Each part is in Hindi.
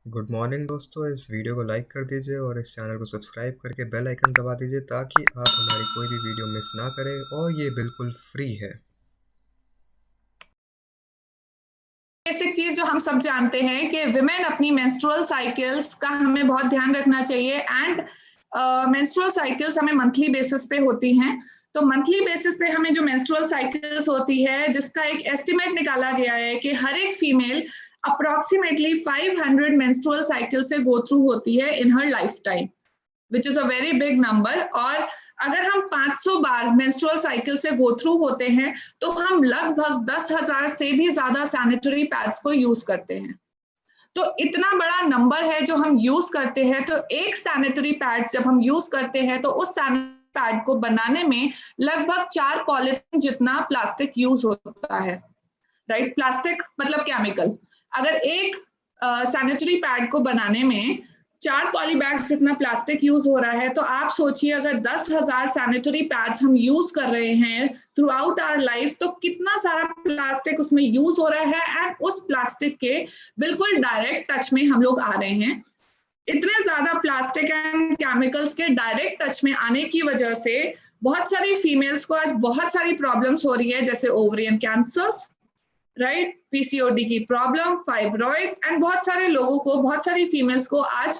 गुड मॉर्निंग दोस्तों। इस वीडियो को लाइक कर दीजिए और इस चैनल को सब्सक्राइब करके बेल आइकन दबा दीजिए ताकि आप हमारी कोई भी वीडियो मिस ना करें, और ये बिल्कुल फ्री है। बेसिक चीज जो हम सब जानते हैं कि विमेन अपनी मेंस्ट्रुअल साइकिल्स का हमें बहुत ध्यान रखना चाहिए। एंड मेंस्ट्रुअल साइकिल्स हमें मंथली बेसिस पे होती हैं। तो मंथली बेसिस पे हमें जो मेंस्ट्रुअल साइकिल्स होती है, जिसका एक एस्टिमेट निकाला गया है कि हर एक फीमेल अप्रोक्सीमेटली 500 मेंस्ट्रुअल साइकिल से गो थ्रू होती है in her life time, which is a very big number. और अगर हम 500 बार मेंस्ट्रुअल साइकिल से गो थ्रू होते हैं तो हम लगभग 10,000 से भी ज्यादा सैनिटरी पैड्स को यूज करते हैं। तो इतना बड़ा नंबर है जो हम यूज करते हैं। तो एक सैनिटरी पैड जब हम यूज करते हैं तो उस सैनिटरी पैड को बनाने में लगभग 4 पॉलीथीन जितना प्लास्टिक यूज होता है। राइट, प्लास्टिक मतलब केमिकल। अगर एक सैनिटरी पैड को बनाने में 4 पॉली बैग्स जितना प्लास्टिक यूज हो रहा है, तो आप सोचिए अगर 10,000 सैनिटरी पैड्स हम यूज कर रहे हैं थ्रू आउट आवर लाइफ, तो कितना सारा प्लास्टिक उसमें यूज हो रहा है। एंड उस प्लास्टिक के बिल्कुल डायरेक्ट टच में हम लोग आ रहे हैं। इतने ज्यादा प्लास्टिक एंड केमिकल्स के डायरेक्ट टच में आने की वजह से बहुत सारी फीमेल्स को आज बहुत सारी प्रॉब्लम्स हो रही है, जैसे ओवरियन कैंसर्स, राइट, पीसीओडी की प्रॉब्लम, फाइब्रॉइड्स, एंड बहुत सारे लोगों को, बहुत सारी फीमेल्स को आज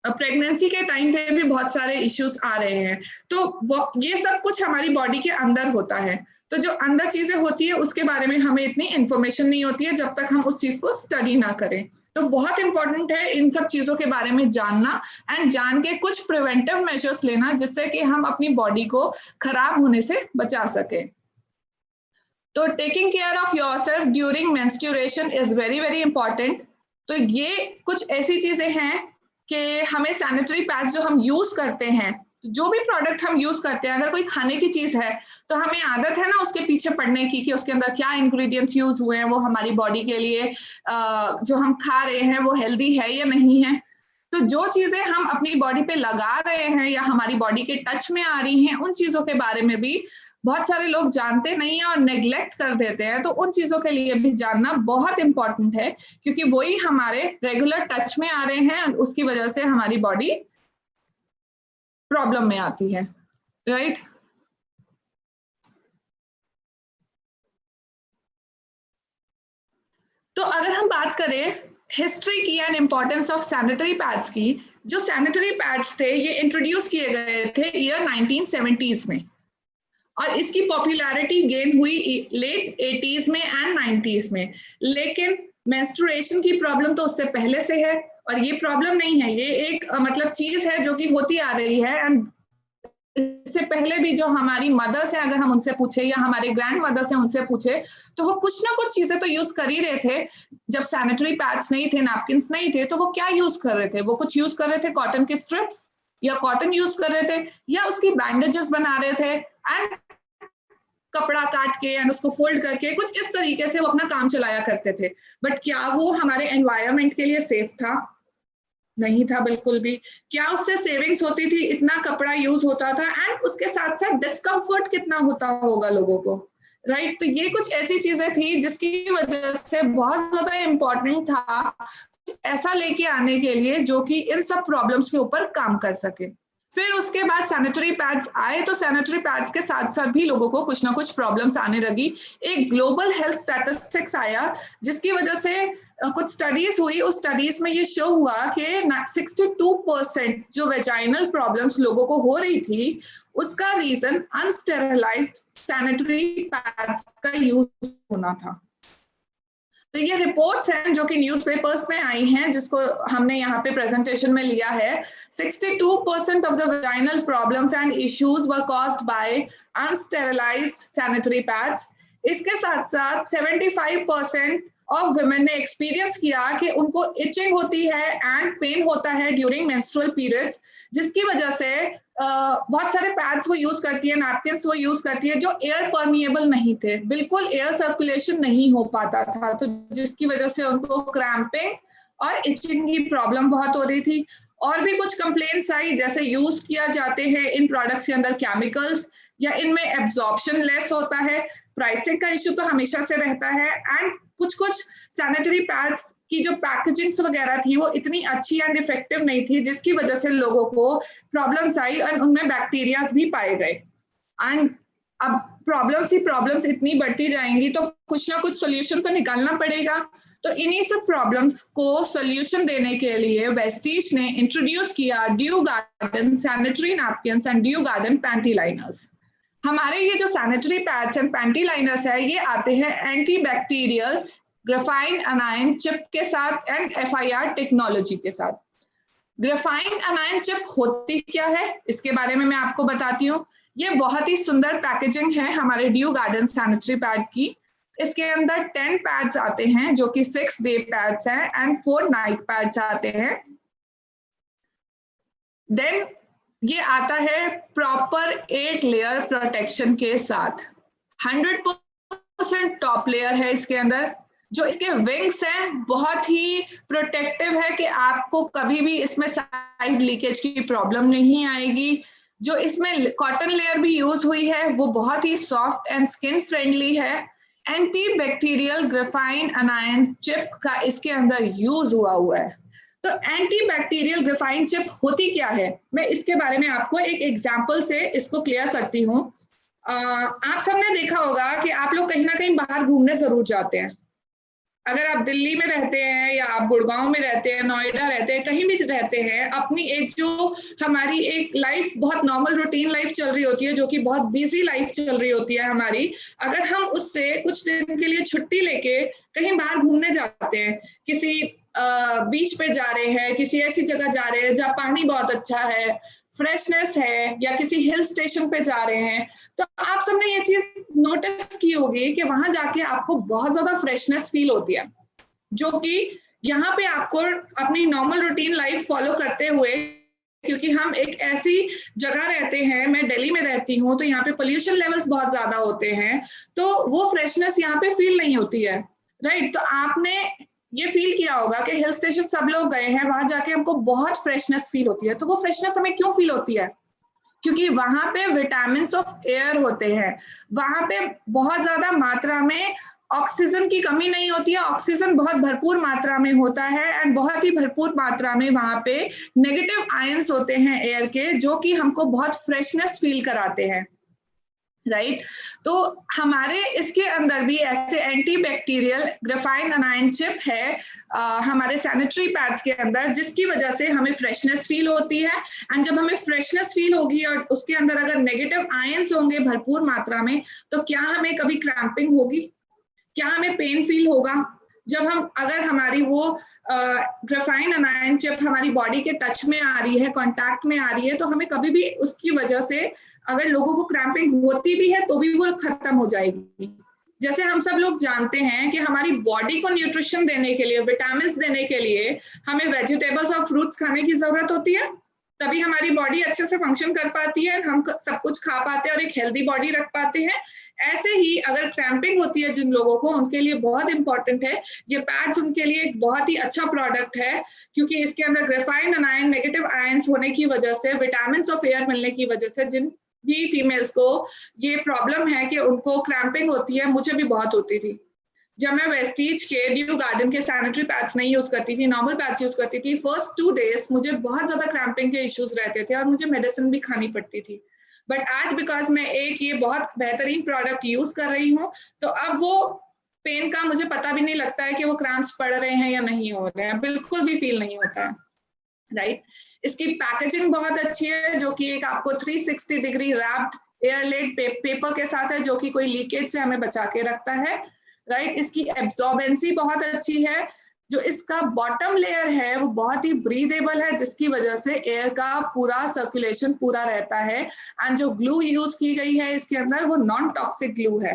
प्रेगनेंसी के टाइम पे भी बहुत सारे इश्यूज आ रहे हैं। तो ये सब कुछ हमारी बॉडी के अंदर होता है। तो जो अंदर चीजें होती है उसके बारे में हमें इतनी इंफॉर्मेशन नहीं होती है जब तक हम उस चीज को स्टडी ना करें। तो बहुत इंपॉर्टेंट है इन सब चीजों के बारे में जानना एंड जान के कुछ प्रिवेंटिव मेजर्स लेना, जिससे कि हम अपनी बॉडी को खराब होने से बचा सके। तो taking care of yourself during menstruation is very very important. तो ये कुछ ऐसी चीजें हैं कि हमें सैनिटरी पैड्स जो हम यूज करते हैं, जो भी प्रोडक्ट हम यूज करते हैं, अगर कोई खाने की चीज है तो हमें आदत है ना उसके पीछे पढ़ने की कि उसके अंदर क्या इंग्रेडिएंट्स यूज हुए हैं, वो हमारी बॉडी के लिए जो हम खा रहे हैं वो हेल्दी है या नहीं है। तो जो चीजें हम अपनी बॉडी पे लगा रहे हैं या हमारी बॉडी के टच में आ रही हैं, उन चीजों के बारे में भी बहुत सारे लोग जानते नहीं है और नेग्लेक्ट कर देते हैं। तो उन चीजों के लिए भी जानना बहुत इंपॉर्टेंट है, क्योंकि वही हमारे रेगुलर टच में आ रहे हैं, उसकी वजह से हमारी बॉडी प्रॉब्लम में आती है। राइट, तो अगर हम बात करें हिस्ट्री की and importance of sanitary pads की, जो सैनिटरी पैड्स थे ये इंट्रोड्यूस किए गए थे ईयर 1970s में, और इसकी पॉपुलैरिटी गेन हुई लेट 80s में एंड 90s में। लेकिन मेंस्ट्रुएशन की प्रॉब्लम तो उससे पहले से है, और ये प्रॉब्लम नहीं है, ये एक मतलब चीज है जो कि होती आ रही है। एंड इससे पहले भी जो हमारी मदर्स हैं, अगर हम उनसे पूछे या हमारे ग्रैंड मदर्स हैं उनसे पूछे, तो वो कुछ ना कुछ चीजें तो यूज कर ही रहे थे। जब सैनिटरी पैड्स नहीं थे, नैपकिन नहीं थे, तो वो क्या यूज कर रहे थे? वो कुछ यूज कर रहे थे कॉटन के स्ट्रिप्स, या कॉटन यूज कर रहे थे, या उसकी बैंडेजेस बना रहे थे एंड कपड़ा काट के एंड उसको फोल्ड करके कुछ इस तरीके से वो अपना काम चलाया करते थे। बट क्या वो हमारे एनवायरनमेंट के लिए सेफ था? नहीं था बिल्कुल भी। क्या उससे सेविंग्स होती थी? इतना कपड़ा यूज होता था एंड उसके साथ साथ डिस्कम्फर्ट कितना होता होगा लोगों को। राइट, तो ये कुछ ऐसी चीजें थी जिसकी वजह से बहुत ज्यादा इंपॉर्टेंट था ऐसा लेके आने के लिए जो कि इन सब प्रॉब्लम्स के ऊपर काम कर सके। फिर उसके बाद सैनिटरी पैड्स आए, तो सैनिटरी पैड्स के साथ साथ भी लोगों को कुछ ना कुछ प्रॉब्लम्स आने लगी। एक ग्लोबल हेल्थ स्टैटिस्टिक्स आया जिसकी वजह से कुछ स्टडीज हुई। उस स्टडीज में ये शो हुआ कि 62% जो वेजाइनल प्रॉब्लम्स लोगों को हो रही थी, उसका रीजन अनस्टेरिलाइज्ड सैनिटरी पैड्स का यूज होना था। तो ये रिपोर्ट्स हैं जो कि न्यूज़पेपर्स में आई हैं, जिसको हमने यहाँ पे प्रेजेंटेशन में लिया है। 62% of the vaginal problems and issues were caused by unsterilized sanitary pads. इसके साथ साथ 75% ऑफ वुमेन ने एक्सपीरियंस किया कि उनको इचिंग होती है एंड पेन होता है ड्यूरिंग मेंस्ट्रुअल पीरियड्स, जिसकी वजह से बहुत सारे पैड्स वो यूज करती है, नैपकिन्स वो यूज करती है जो एयर परमिएबल नहीं थे, बिल्कुल एयर सर्कुलेशन नहीं हो पाता था, तो जिसकी वजह से उनको क्रैम्पिंग और इचिंग की प्रॉब्लम बहुत हो रही थी। और भी कुछ कंप्लेंट्स आई, जैसे यूज किया जाते हैं इन प्रोडक्ट्स के अंदर केमिकल्स, या इनमें एब्जॉर्प्शन लेस होता है, प्राइसिंग का इश्यू तो हमेशा से रहता है, एंड कुछ सैनिटरी पैड्स की जो पैकेजिंग्स वगैरह थी वो इतनी अच्छी एंड इफेक्टिव नहीं थी, जिसकी वजह से लोगों को प्रॉब्लम्स आई और उनमें बैक्टीरियाज भी पाए गए। एंड अब प्रॉब्लम्स इतनी बढ़ती जाएंगी तो कुछ ना कुछ सोल्यूशन तो निकालना पड़ेगा। तो इन्हीं सब प्रॉब्लम्स को सोल्यूशन देने के लिए वेस्टीज ने इंट्रोड्यूस किया due garden sanitary napkins and due garden panty liners. हमारे ये जो sanitary pads and panty liners है, ये आते हैं एंटी बैक्टीरियल ग्राफाइन अनायन चिप के साथ एंड FIR टेक्नोलॉजी के साथ। ग्राफाइन अनायन चिप होती क्या है, इसके बारे में मैं आपको बताती हूँ। ये बहुत ही सुंदर पैकेजिंग है हमारे ड्यू गार्डन सैनिटरी पैड की। इसके अंदर 10 पैड्स आते हैं जो कि 6 डे पैड्स हैं एंड 4 नाइट पैड्स आते हैं। देन ये आता है प्रॉपर 8 लेयर प्रोटेक्शन के साथ। 100% टॉप लेयर है इसके अंदर। जो इसके विंग्स हैं बहुत ही प्रोटेक्टिव है कि आपको कभी भी इसमें साइड लीकेज की प्रॉब्लम नहीं आएगी। जो इसमें कॉटन लेयर भी यूज हुई है वो बहुत ही सॉफ्ट एंड स्किन फ्रेंडली है। एंटी बैक्टीरियल ग्राफाइन अनायन चिप का इसके अंदर यूज हुआ है। तो एंटी बैक्टीरियल ग्राफाइन चिप होती क्या है, मैं इसके बारे में आपको एक एग्जांपल से इसको क्लियर करती हूँ। आप सबने देखा होगा कि आप लोग कहीं ना कहीं बाहर घूमने जरूर जाते हैं। अगर आप दिल्ली में रहते हैं या आप गुड़गांव में रहते हैं, नोएडा रहते हैं, कहीं भी रहते हैं, अपनी एक जो हमारी एक लाइफ बहुत नॉर्मल रूटीन लाइफ चल रही होती है, जो कि बहुत बिजी लाइफ चल रही होती है हमारी, अगर हम उससे कुछ दिन के लिए छुट्टी लेके कहीं बाहर घूमने जाते हैं, किसी बीच पे जा रहे हैं, किसी ऐसी जगह जा रहे हैं जहाँ पानी बहुत अच्छा है, फ्रेशनेस है, या किसी हिल स्टेशन पे जा रहे हैं, तो आप सबने ये चीज नोटिस की होगी कि वहां जाके आपको बहुत ज्यादा फ्रेशनेस फील होती है, जो कि यहाँ पे आपको अपनी नॉर्मल रूटीन लाइफ फॉलो करते हुए, क्योंकि हम एक ऐसी जगह रहते हैं, मैं दिल्ली में रहती हूँ, तो यहाँ पे पोल्यूशन लेवल्स बहुत ज्यादा होते हैं, तो वो फ्रेशनेस यहाँ पे फील नहीं होती है, राइट। तो आपने ये फील किया होगा कि हिल स्टेशन सब लोग गए हैं, वहां जाके हमको बहुत फ्रेशनेस फील होती है। तो वो फ्रेशनेस हमें क्यों फील होती है, क्योंकि वहां पे विटामिन ऑफ एयर होते हैं, वहां पे बहुत ज्यादा मात्रा में ऑक्सीजन की कमी नहीं होती है, ऑक्सीजन बहुत भरपूर मात्रा में होता है, एंड बहुत ही भरपूर मात्रा में वहां पे नेगेटिव आयंस होते हैं एयर के, जो कि हमको बहुत फ्रेशनेस फील कराते हैं, राइट। तो हमारे इसके अंदर भी ऐसे एंटी बैक्टीरियल ग्राफाइन अनायन चिप है हमारे सैनिटरी पैड्स के अंदर, जिसकी वजह से हमें फ्रेशनेस फील होती है। एंड जब हमें फ्रेशनेस फील होगी और उसके अंदर अगर नेगेटिव आयंस होंगे भरपूर मात्रा में, तो क्या हमें कभी क्रैम्पिंग होगी, क्या हमें पेन फील होगा? जब हम अगर हमारी वो ग्राफाइन अनायन चिप हमारी बॉडी के टच में आ रही है, कांटेक्ट में आ रही है, तो हमें कभी भी उसकी वजह से अगर लोगों को क्रैम्पिंग होती भी है तो भी वो खत्म हो जाएगी। जैसे हम सब लोग जानते हैं कि हमारी बॉडी को न्यूट्रिशन देने के लिए, विटामिन देने के लिए हमें वेजिटेबल्स और फ्रूट्स खाने की जरूरत होती है, तभी हमारी बॉडी अच्छे से फंक्शन कर पाती है, हम सब कुछ खा पाते हैं और एक हेल्दी बॉडी रख पाते हैं। ऐसे ही अगर क्रैम्पिंग होती है जिन लोगों को, उनके लिए बहुत इंपॉर्टेंट है ये पैड्स, उनके लिए एक बहुत ही अच्छा प्रोडक्ट है, क्योंकि इसके अंदर ग्राफाइन अनायन नेगेटिव आयंस होने की वजह से, विटामिन ऑफ एयर मिलने की वजह से, जिन भी फीमेल्स को ये प्रॉब्लम है कि उनको क्रैम्पिंग होती है, मुझे भी बहुत होती थी। जब मैं वेस्टीज के ड्यू गार्डन के सैनिटरी पैड्स नहीं यूज करती थी, नॉर्मल पैड्स यूज करती थी, फर्स्ट 2 डेज मुझे बहुत ज्यादा क्रैम्पिंग के इश्यूज रहते थे और मुझे मेडिसिन भी खानी पड़ती थी। बट आज बिकॉज मैं एक ये बहुत बेहतरीन प्रोडक्ट यूज कर रही हूँ, तो अब वो पेन का मुझे पता भी नहीं लगता है कि वो क्रैम्प्स पड़ रहे हैं या नहीं हो रहे हैं, बिल्कुल भी फील नहीं होता है, राइट। इसकी पैकेजिंग बहुत अच्छी है, जो कि एक आपको 360 डिग्री रैप्ड एयरलेट पेपर के साथ है, जो कि कोई लीकेज से हमें बचा के रखता है, राइट। इसकी एब्जॉर्बेंसी बहुत अच्छी है, जो इसका बॉटम लेयर है वो बहुत ही ब्रीदेबल है, जिसकी वजह से एयर का पूरा सर्कुलेशन पूरा रहता है। एंड जो ग्लू यूज की गई है इसके अंदर वो नॉन टॉक्सिक ग्लू है।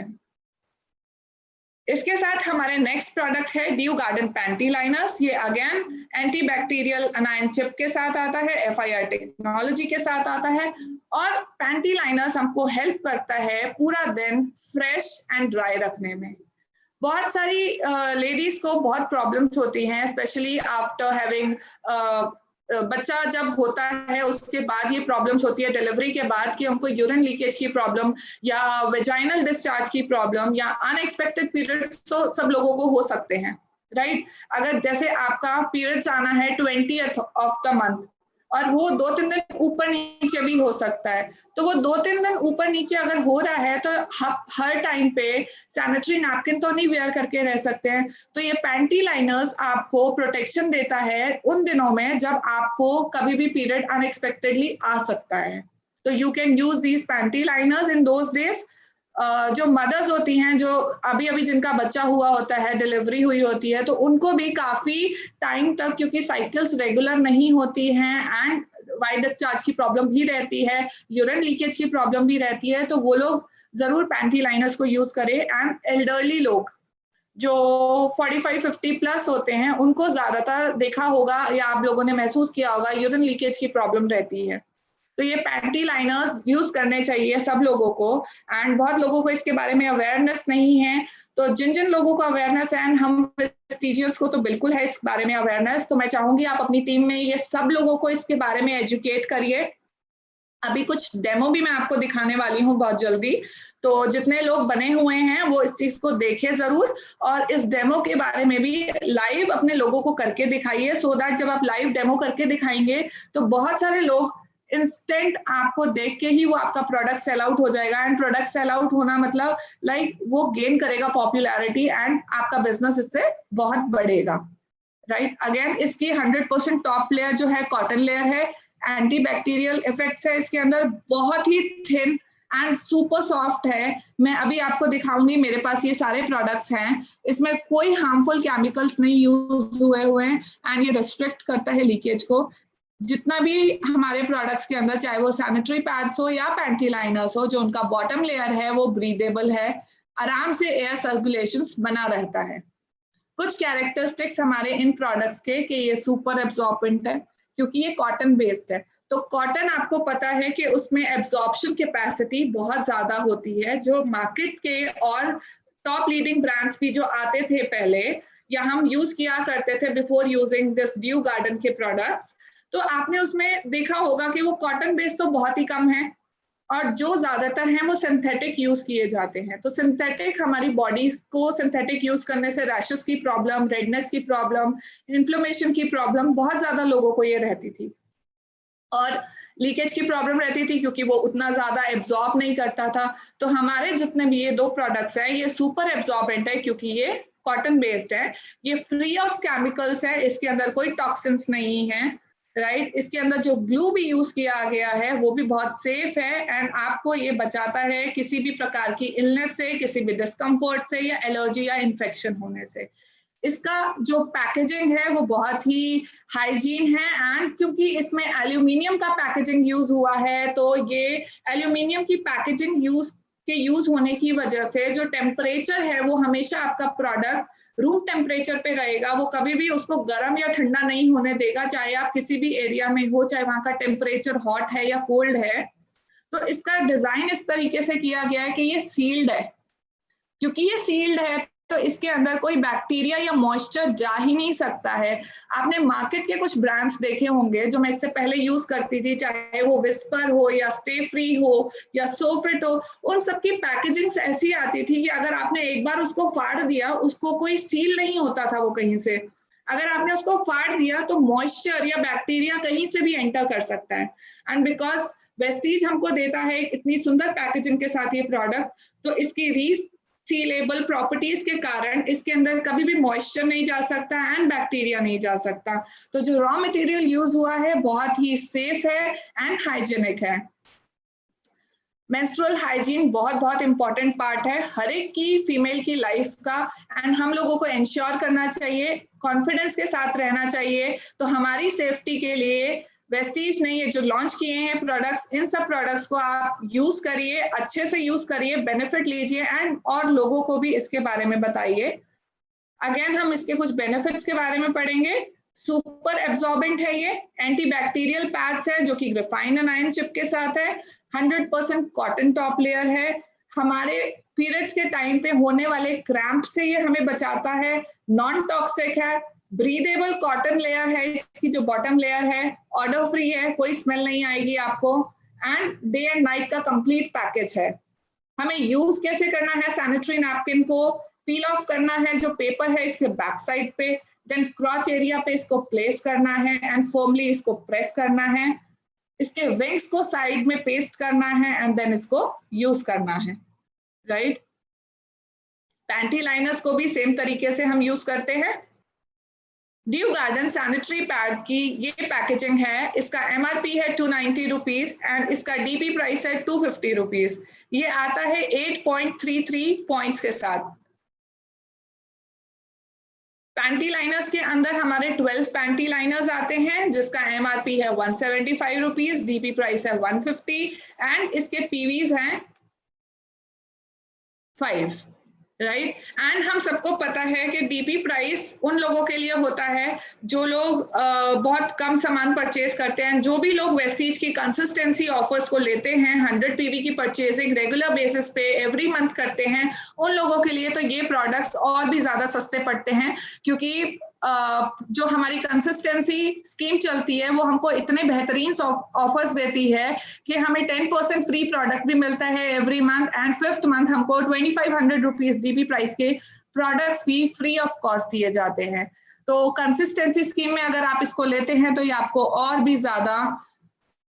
इसके साथ हमारे नेक्स्ट प्रोडक्ट है ड्यू गार्डन पैंटी लाइनर्स। ये अगेन एंटी बैक्टीरियल अनायन चिप के साथ आता है, FIR टेक्नोलॉजी के साथ आता है, और पैंटी लाइनर्स हमको हेल्प करता है पूरा दिन फ्रेश एंड ड्राई रखने में। बहुत सारी लेडीज को बहुत प्रॉब्लम्स होती हैं, स्पेशली आफ्टर हैविंग बच्चा जब होता है उसके बाद ये प्रॉब्लम्स होती है डिलीवरी के बाद कि उनको यूरिन लीकेज की प्रॉब्लम या वेजाइनल डिस्चार्ज की प्रॉब्लम या अनएक्सपेक्टेड पीरियड्स तो सब लोगों को हो सकते हैं, राइट? अगर जैसे आपका पीरियड्स आना है 20th ऑफ द मंथ और वो 2-3 दिन ऊपर नीचे भी हो सकता है, तो वो 2-3 दिन ऊपर नीचे अगर हो रहा है तो हर टाइम पे सैनिटरी नैपकिन तो नहीं वेयर करके रह सकते हैं। तो ये पैंटी लाइनर्स आपको प्रोटेक्शन देता है उन दिनों में जब आपको कभी भी पीरियड अनएक्सपेक्टेडली आ सकता है। तो you can use these panty liners in those days. जो मदर्स होती हैं जो अभी अभी जिनका बच्चा हुआ होता है, डिलीवरी हुई होती है, तो उनको भी काफी टाइम तक, क्योंकि साइकिल्स रेगुलर नहीं होती हैं एंड वाइट डिस्चार्ज की प्रॉब्लम भी रहती है, यूरिन लीकेज की प्रॉब्लम भी रहती है, तो वो लोग जरूर पैंटी लाइनर्स को यूज करें। एंड एल्डरली लोग जो 45-50 प्लस होते हैं उनको ज्यादातर देखा होगा या आप लोगों ने महसूस किया होगा यूरिन लीकेज की प्रॉब्लम रहती है, तो ये पैंटी लाइनर्स यूज करने चाहिए सब लोगों को। एंड बहुत लोगों को इसके बारे में अवेयरनेस नहीं है, तो जिन जिन लोगों को अवेयरनेस है, हम प्रेस्टीजियस को तो बिल्कुल है इस बारे में अवेयरनेस, तो मैं चाहूंगी आप अपनी टीम में ये सब लोगों को इसके बारे में एजुकेट करिए। अभी कुछ डेमो भी मैं आपको दिखाने वाली हूँ बहुत जल्दी, तो जितने लोग बने हुए हैं वो इस चीज को देखें जरूर और इस डेमो के बारे में भी लाइव अपने लोगों को करके दिखाइए, सो दैट जब आप लाइव डेमो करके दिखाएंगे तो बहुत सारे लोग इंस्टेंट आपको देख के ही वो आपका प्रोडक्ट सेल आउट हो जाएगा। एंड प्रोडक्ट सेल आउट होना मतलब लाइक वो गेन करेगा पॉपुलैरिटी एंड आपका बिजनेस इससे बहुत बढ़ेगा, राइट? अगेन इसकी 100% टॉप लेयर जो है कॉटन लेयर है, एंटी बैक्टीरियल इफेक्ट्स है इसके अंदर, बहुत ही थिन एंड सुपर सॉफ्ट है। मैं अभी आपको दिखाऊंगी, मेरे पास ये सारे प्रोडक्ट्स हैं, इसमें कोई हार्मफुल केमिकल्स नहीं यूज हुए हैं एंड ये रिस्ट्रिक्ट करता है लीकेज को। जितना भी हमारे प्रोडक्ट्स के अंदर, चाहे वो सैनिटरी पैड्स हो या पैंटी लाइनर्स हो, जो उनका बॉटम लेयर है वो ब्रीदेबल है, आराम से एयर सर्कुलेशन बना रहता है। कुछ कैरेक्टरिस्टिक्स हमारे इन प्रोडक्ट्स के कि ये सुपर एब्जॉर्बेंट है क्योंकि ये कॉटन बेस्ड है। तो कॉटन आपको पता है कि उसमें एब्जॉर्प्शन कैपेसिटी बहुत ज्यादा होती है, जो मार्केट के और टॉप लीडिंग ब्रांड्स भी जो आते थे पहले या हम यूज किया करते थे before using this due garden के प्रोडक्ट्स, तो आपने उसमें देखा होगा कि वो कॉटन बेस्ड तो बहुत ही कम है और जो ज्यादातर हैं वो सिंथेटिक यूज किए जाते हैं। तो सिंथेटिक हमारी बॉडी को सिंथेटिक यूज करने से रैशेस की प्रॉब्लम, रेडनेस की प्रॉब्लम, इन्फ्लेमेशन की प्रॉब्लम बहुत ज्यादा लोगों को ये रहती थी और लीकेज की प्रॉब्लम रहती थी क्योंकि वो उतना ज्यादा एब्जॉर्ब नहीं करता था। तो हमारे जितने भी ये दो प्रोडक्ट्स हैं ये सुपर एब्जॉर्बेंट है क्योंकि ये कॉटन बेस्ड है, ये फ्री ऑफ केमिकल्स है, इसके अंदर कोई टॉक्सिन्स नहीं है, राइट? इसके अंदर जो ग्लू भी यूज किया गया है वो भी बहुत सेफ है एंड आपको ये बचाता है किसी भी प्रकार की इलनेस से, किसी भी डिस्कम्फर्ट से या एलर्जी या इन्फेक्शन होने से। इसका जो पैकेजिंग है वो बहुत ही हाइजीन है एंड क्योंकि इसमें एल्यूमिनियम का पैकेजिंग यूज हुआ है, तो ये एल्यूमिनियम की पैकेजिंग यूज होने की वजह से जो टेम्परेचर है वो हमेशा आपका प्रोडक्ट रूम टेम्परेचर पे रहेगा, वो कभी भी उसको गर्म या ठंडा नहीं होने देगा, चाहे आप किसी भी एरिया में हो, चाहे वहां का टेम्परेचर हॉट है या कोल्ड है। तो इसका डिजाइन इस तरीके से किया गया है कि ये सील्ड है, क्योंकि ये सील्ड है तो इसके अंदर कोई बैक्टीरिया या मॉइस्चर जा ही नहीं सकता है। आपने मार्केट के कुछ ब्रांड्स देखे होंगे जो मैं इससे पहले यूज करती थी, चाहे वो विस्पर हो या स्टे फ्री हो या सोफिट हो, उन सबकी पैकेजिंग ऐसी आती थी कि अगर आपने एक बार उसको फाड़ दिया, उसको कोई सील नहीं होता था वो कहीं से, अगर आपने उसको फाड़ दिया तो मॉइस्चर या बैक्टीरिया कहीं से भी एंटर कर सकता है। एंड बिकॉज वेस्टीज हमको देता है इतनी सुंदर पैकेजिंग के साथ ये प्रोडक्ट, तो इसकी सीलेबल प्रॉपर्टीज के कारण इसके अंदर कभी भी मॉइस्चर नहीं जा सकता एंड बैक्टीरिया नहीं जा सकता। तो जो रॉ मटेरियल यूज हुआ है बहुत ही सेफ है एंड हाइजीनिक है। मेंस्ट्रुअल हाइजीन बहुत बहुत इंपॉर्टेंट पार्ट है हर एक की फीमेल की लाइफ का एंड हम लोगों को इंश्योर करना चाहिए, कॉन्फिडेंस के साथ रहना चाहिए। तो हमारी सेफ्टी के लिए वेस्टीज ने ये जो लॉन्च किए हैं प्रोडक्ट्स, इन सब प्रोडक्ट्स को आप यूज करिए, अच्छे से यूज करिए, बेनिफिट लीजिए एंड और लोगों को भी इसके बारे में बताइए। अगेन हम इसके कुछ बेनिफिट्स के बारे में पढ़ेंगे। सुपर एब्जॉर्बेंट है, ये एंटी बैक्टीरियल पैड्स है जो कि ग्रेफाइन एनायन चिप के साथ है, 100% कॉटन टॉप लेयर है, हमारे पीरियड्स के टाइम पे होने वाले क्रैम्प से ये हमें बचाता है, नॉन टॉक्सिक है, ब्रीदेबल कॉटन लेयर है, इसकी जो बॉटम लेयर है, ऑर्डर फ्री है, कोई स्मेल नहीं आएगी आपको, एंड डे एंड नाइट का कंप्लीट पैकेज है। हमें यूज कैसे करना है सैनिटरी नैपकिन को? पील ऑफ करना है जो पेपर है इसके बैक साइड पे, देन क्रॉच एरिया पे इसको प्लेस करना है एंड फर्मली इसको प्रेस करना है, इसके विंग्स को साइड में पेस्ट करना है एंड देन इसको यूज करना है, राइट। पैंटी लाइनर्स को भी सेम तरीके से हम यूज करते हैं। ड्यू गार्डन सैनिटरी पैड की ये पैकेजिंग है, इसका एमआरपी है 290 रुपीज एंड इसका डीपी प्राइस है 250 रुपीज। ये आता है 8.33 पॉइंट्स के साथ। पैंटी लाइनर्स के अंदर हमारे 12 पैंटी लाइनर्स आते हैं जिसका एमआरपी है 175 रुपीज, डीपी प्राइस है 150 एंड इसके पीवीज हैं 5, राइट। एंड हम सबको पता है कि डीपी प्राइस उन लोगों के लिए होता है जो लोग बहुत कम सामान परचेज करते हैं। जो भी लोग वेस्टीज की कंसिस्टेंसी ऑफर्स को लेते हैं, 100 पीवी की परचेजिंग रेगुलर बेसिस पे एवरी मंथ करते हैं, उन लोगों के लिए तो ये प्रोडक्ट्स और भी ज्यादा सस्ते पड़ते हैं, क्योंकि जो हमारी कंसिस्टेंसी स्कीम चलती है वो हमको इतने बेहतरीन ऑफर्स देती है कि हमें 10% फ्री प्रोडक्ट भी मिलता है every month and 5th month हमको 2500 रुपीज डीपी प्राइस के प्रोडक्ट्स भी फ्री ऑफ कॉस्ट दिए जाते हैं। तो कंसिस्टेंसी स्कीम में अगर आप इसको लेते हैं तो ये आपको और भी ज्यादा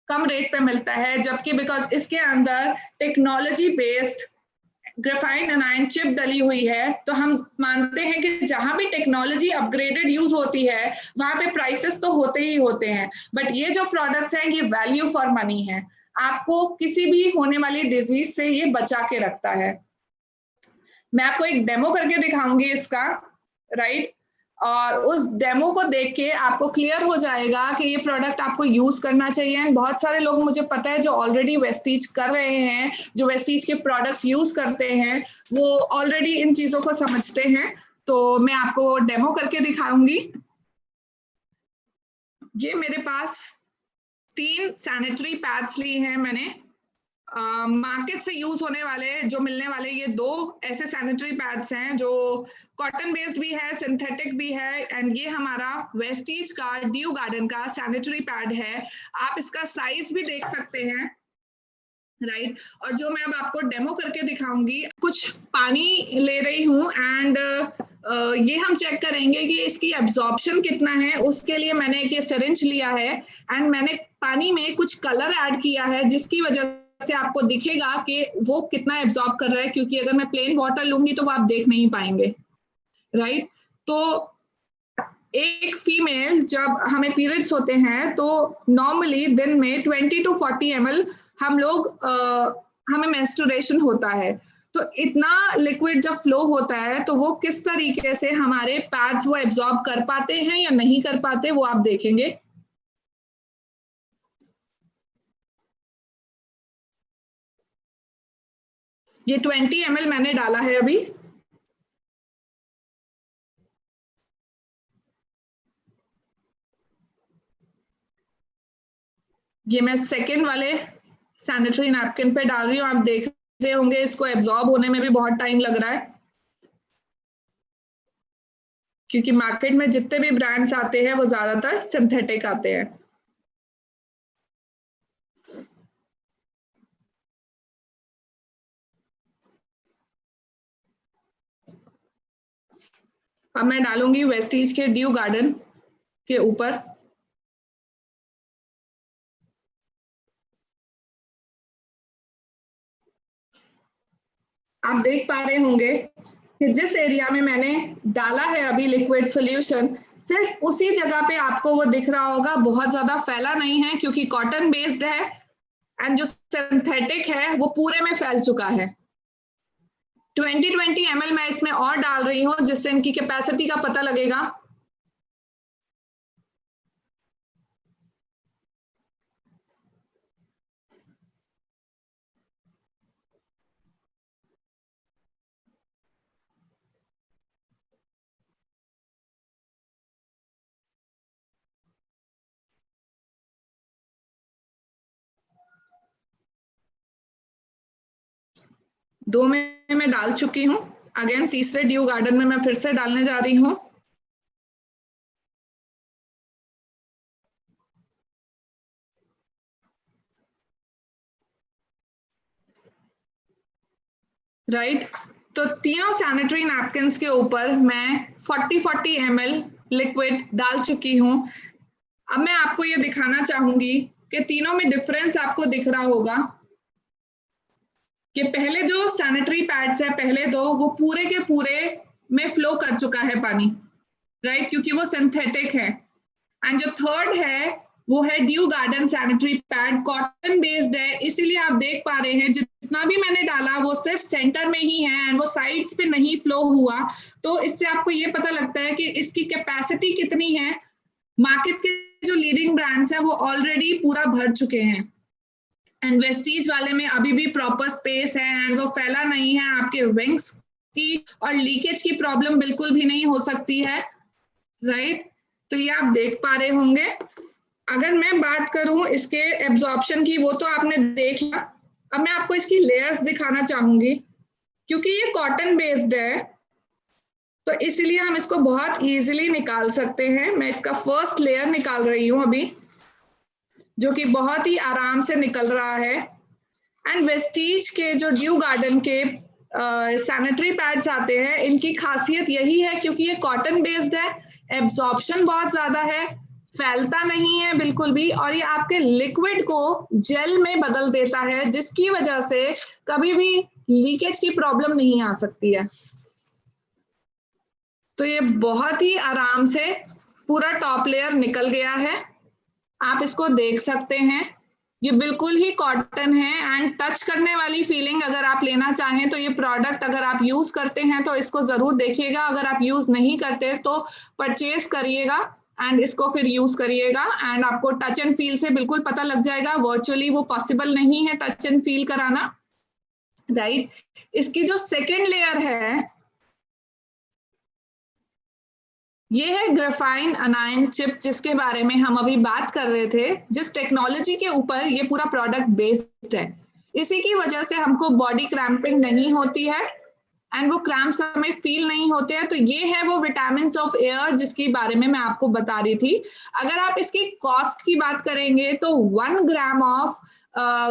कम रेट पे मिलता है, जबकि बिकॉज इसके अंदर technology based graphene anion chip डली हुई है, तो हम मानते हैं कि जहां भी टेक्नोलॉजी अपग्रेडेड यूज होती है वहां पे प्राइसेस तो होते ही होते हैं, बट ये जो प्रोडक्ट्स हैं ये वैल्यू फॉर मनी है, आपको किसी भी होने वाली डिजीज से ये बचा के रखता है। मैं आपको एक डेमो करके दिखाऊंगी इसका, राइट, और उस डेमो को देख के आपको क्लियर हो जाएगा कि ये प्रोडक्ट आपको यूज करना चाहिए। एंड बहुत सारे लोग मुझे पता है जो ऑलरेडी वेस्टीज कर रहे हैं, जो वेस्टीज के प्रोडक्ट्स यूज करते हैं, वो ऑलरेडी इन चीजों को समझते हैं। तो मैं आपको डेमो करके दिखाऊंगी। ये मेरे पास 3 सैनिटरी पैड्स लिए हैं मैंने, मार्केट से यूज होने वाले जो मिलने वाले ये 2 ऐसे सैनिटरी पैड्स हैं जो कॉटन बेस्ड भी है, सिंथेटिक भी है, एंड ये हमारा वेस्टीज का ड्यू गार्डन का सैनिटरी पैड है। आप इसका साइज भी देख सकते हैं, राइट। और जो मैं अब आपको डेमो करके दिखाऊंगी, कुछ पानी ले रही हूँ एंड ये हम चेक करेंगे कि इसकी एब्जॉर्प्शन कितना है। उसके लिए मैंने एक ये सिरिंज लिया है एंड मैंने पानी में कुछ कलर ऐड किया है जिसकी वजह से आपको दिखेगा कि वो कितना एब्जॉर्ब कर रहा है, क्योंकि अगर मैं प्लेन वाटर लूंगी तो वो आप देख नहीं पाएंगे, राइट। तो एक फीमेल जब हमें पीरियड्स होते हैं तो नॉर्मली दिन में 20 to 40 ml हम लोग हमें मेंस्ट्रुएशन होता है। तो इतना लिक्विड जब फ्लो होता है तो वो किस तरीके से हमारे पैड्स वो एब्जॉर्ब कर पाते हैं या नहीं कर पाते, वो आप देखेंगे। ये 20 ml मैंने डाला है अभी। ये मैं सेकेंड वाले सैनिटरी नैपकिन पे डाल रही हूँ। आप देख रहे होंगे इसको एब्जॉर्ब होने में भी बहुत टाइम लग रहा है, क्योंकि मार्केट में जितने भी ब्रांड्स आते हैं वो ज्यादातर सिंथेटिक आते हैं। अब मैं डालूंगी वेस्टीज के ड्यू गार्डन के ऊपर। आप देख पा रहे होंगे कि जिस एरिया में मैंने डाला है अभी लिक्विड सॉल्यूशन, सिर्फ उसी जगह पे आपको वो दिख रहा होगा, बहुत ज्यादा फैला नहीं है क्योंकि कॉटन बेस्ड है एंड जो सिंथेटिक है वो पूरे में फैल चुका है। 20 ml मैं इसमें और डाल रही हूँ जिससे इनकी कैपेसिटी का पता लगेगा। दो में मैं डाल चुकी हूँ, अगेन तीसरे ड्यू गार्डन में मैं फिर से डालने जा रही हूँ। राइट। तो तीनों सैनिटरी नैपकिन्स के ऊपर मैं 40-40 ml लिक्विड डाल चुकी हूँ। अब मैं आपको ये दिखाना चाहूंगी कि तीनों में डिफरेंस आपको दिख रहा होगा कि पहले जो सैनिटरी पैड्स है, पहले दो, वो पूरे के पूरे में फ्लो कर चुका है पानी, राइट, क्योंकि वो सिंथेटिक है। एंड जो थर्ड है वो है due garden sanitary pad, cotton based है, इसीलिए आप देख पा रहे हैं जितना भी मैंने डाला वो सिर्फ सेंटर में ही है एंड वो साइड्स पे नहीं फ्लो हुआ। तो इससे आपको ये पता लगता है कि इसकी कैपेसिटी कितनी है। मार्केट के जो लीडिंग ब्रांड्स हैं वो ऑलरेडी पूरा भर चुके हैं एंड वेस्टीज वाले में अभी भी प्रॉपर स्पेस है एंड वो फैला नहीं है। आपके विंग्स की और लीकेज की प्रॉब्लम बिल्कुल भी नहीं हो सकती है, राइट। तो ये आप देख पा रहे होंगे। अगर मैं बात करूं इसके एब्जॉर्प्शन की, वो तो आपने देख लिया। अब मैं आपको इसकी लेयर्स दिखाना चाहूंगी। क्योंकि ये कॉटन बेस्ड है तो इसलिए हम इसको बहुत इजीली निकाल सकते हैं। मैं इसका फर्स्ट लेयर निकाल रही हूं अभी, जो कि बहुत ही आराम से निकल रहा है। एंड वेस्टीज के जो ड्यू गार्डन के सैनिटरी पैड्स आते हैं, इनकी खासियत यही है क्योंकि ये कॉटन बेस्ड है, एब्जॉर्प्शन बहुत ज्यादा है, फैलता नहीं है बिल्कुल भी, और ये आपके लिक्विड को जेल में बदल देता है, जिसकी वजह से कभी भी लीकेज की प्रॉब्लम नहीं आ सकती है। तो ये बहुत ही आराम से पूरा टॉप लेयर निकल गया है, आप इसको देख सकते हैं। ये बिल्कुल ही कॉटन है एंड टच करने वाली फीलिंग अगर आप लेना चाहें तो ये प्रोडक्ट अगर आप यूज करते हैं तो इसको जरूर देखिएगा। अगर आप यूज नहीं करते तो परचेज करिएगा एंड इसको फिर यूज करिएगा एंड आपको टच एंड फील से बिल्कुल पता लग जाएगा। वर्चुअली वो पॉसिबल नहीं है टच एंड फील कराना, राइट। इसकी जो सेकेंड लेयर है ये है ग्रेफाइन अनायन चिप, जिसके बारे में हम अभी बात कर रहे थे, जिस टेक्नोलॉजी के ऊपर ये पूरा प्रोडक्ट बेस्ड है। इसी की वजह से हमको बॉडी क्रैम्पिंग नहीं होती है एंड वो क्रैम्प्स हमें फील नहीं होते हैं। तो ये है वो विटामिन ऑफ एयर जिसके बारे में मैं आपको बता रही थी। अगर आप इसकी कॉस्ट की बात करेंगे तो 1 gram of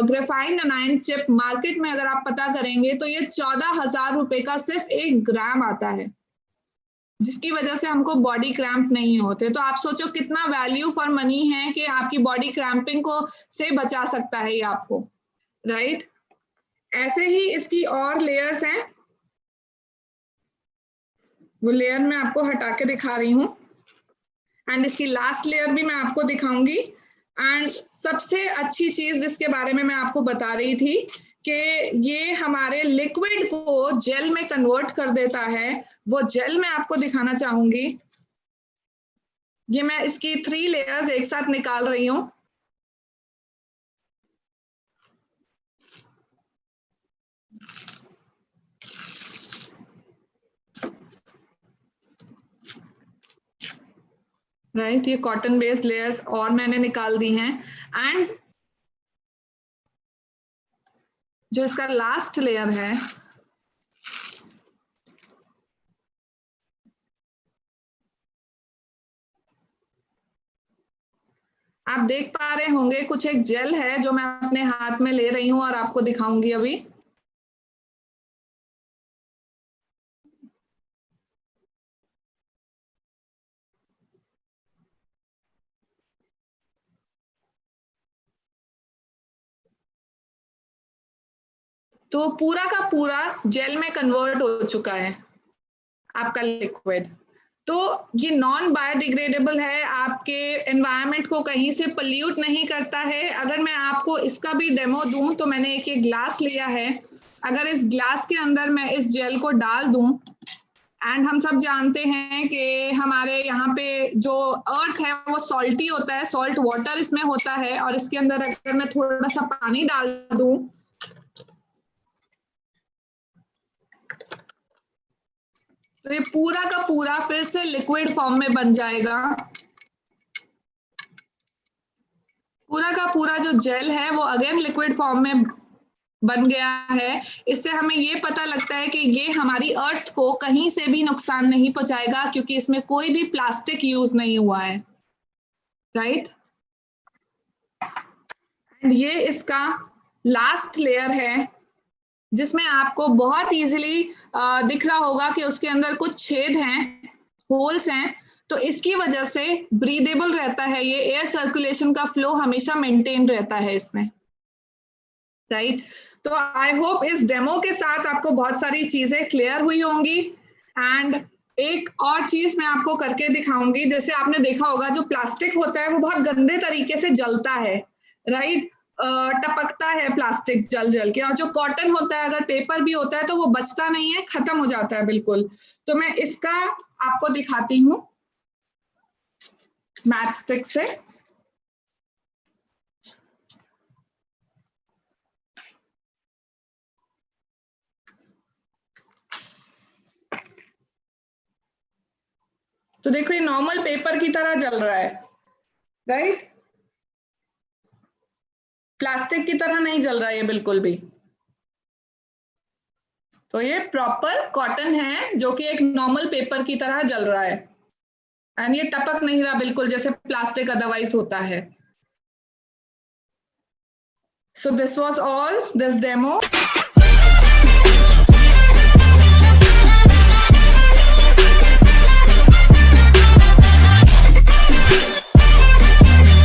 graphene अनायन chip market में अगर आप पता करेंगे तो ये 14,000 रुपए का सिर्फ 1 ग्राम आता है, जिसकी वजह से हमको बॉडी क्रैम्प नहीं होते। तो आप सोचो कितना वैल्यू फॉर मनी है कि आपकी बॉडी क्रैम्पिंग को से बचा सकता है ये आपको, राइट। ऐसे ही इसकी और लेयर्स हैं, वो लेयर मैं आपको हटा के दिखा रही हूँ एंड इसकी लास्ट लेयर भी मैं आपको दिखाऊंगी। एंड सबसे अच्छी चीज जिसके बारे में मैं आपको बता रही थी कि ये हमारे लिक्विड को जेल में कन्वर्ट कर देता है, वो जेल मैं आपको दिखाना चाहूंगी। ये मैं इसकी 3 लेयर्स एक साथ निकाल रही हूँ। राइट, ये कॉटन बेस्ड लेयर्स और मैंने निकाल दी हैं। एंड जो इसका लास्ट लेयर है आप देख पा रहे होंगे, कुछ एक जेल है जो मैं अपने हाथ में ले रही हूं और आपको दिखाऊंगी अभी। तो पूरा का पूरा जेल में कन्वर्ट हो चुका है आपका लिक्विड। तो ये नॉन बायोडिग्रेडेबल है, आपके एनवायरनमेंट को कहीं से पल्यूट नहीं करता है। अगर मैं आपको इसका भी डेमो दूं तो मैंने एक ग्लास लिया है। अगर इस ग्लास के अंदर मैं इस जेल को डाल दूं, एंड हम सब जानते हैं कि हमारे यहाँ पे जो अर्थ है वो सॉल्टी होता है, सॉल्ट वाटर इसमें होता है, और इसके अंदर अगर मैं थोड़ा सा पानी डाल दूं तो ये पूरा का पूरा फिर से लिक्विड फॉर्म में बन जाएगा। पूरा का पूरा जो जेल है वो अगेन लिक्विड फॉर्म में बन गया है। इससे हमें ये पता लगता है कि ये हमारी अर्थ को कहीं से भी नुकसान नहीं पहुंचाएगा क्योंकि इसमें कोई भी प्लास्टिक यूज नहीं हुआ है, राइट। एंड ये इसका लास्ट लेयर है जिसमें आपको बहुत इजीली दिख रहा होगा कि उसके अंदर कुछ छेद हैं, होल्स हैं, तो इसकी वजह से ब्रीदेबल रहता है ये, एयर सर्कुलेशन का फ्लो हमेशा मेंटेन रहता है इसमें, राइट। तो आई होप इस डेमो के साथ आपको बहुत सारी चीजें क्लियर हुई होंगी। एंड एक और चीज मैं आपको करके दिखाऊंगी, जैसे आपने देखा होगा जो प्लास्टिक होता है वो बहुत गंदे तरीके से जलता है, राइट, टपकता है प्लास्टिक जल जल के, और जो कॉटन होता है, अगर पेपर भी होता है तो वो बचता नहीं है, खत्म हो जाता है बिल्कुल। तो मैं इसका आपको दिखाती हूँ मैच स्टिक से। तो देखो ये नॉर्मल पेपर की तरह जल रहा है, राइट, प्लास्टिक की तरह नहीं जल रहा है ये बिल्कुल भी। तो ये प्रॉपर कॉटन है जो कि एक नॉर्मल पेपर की तरह जल रहा है, एंड ये टपक नहीं रहा बिल्कुल जैसे प्लास्टिक अदरवाइज होता है। So this was all this demo.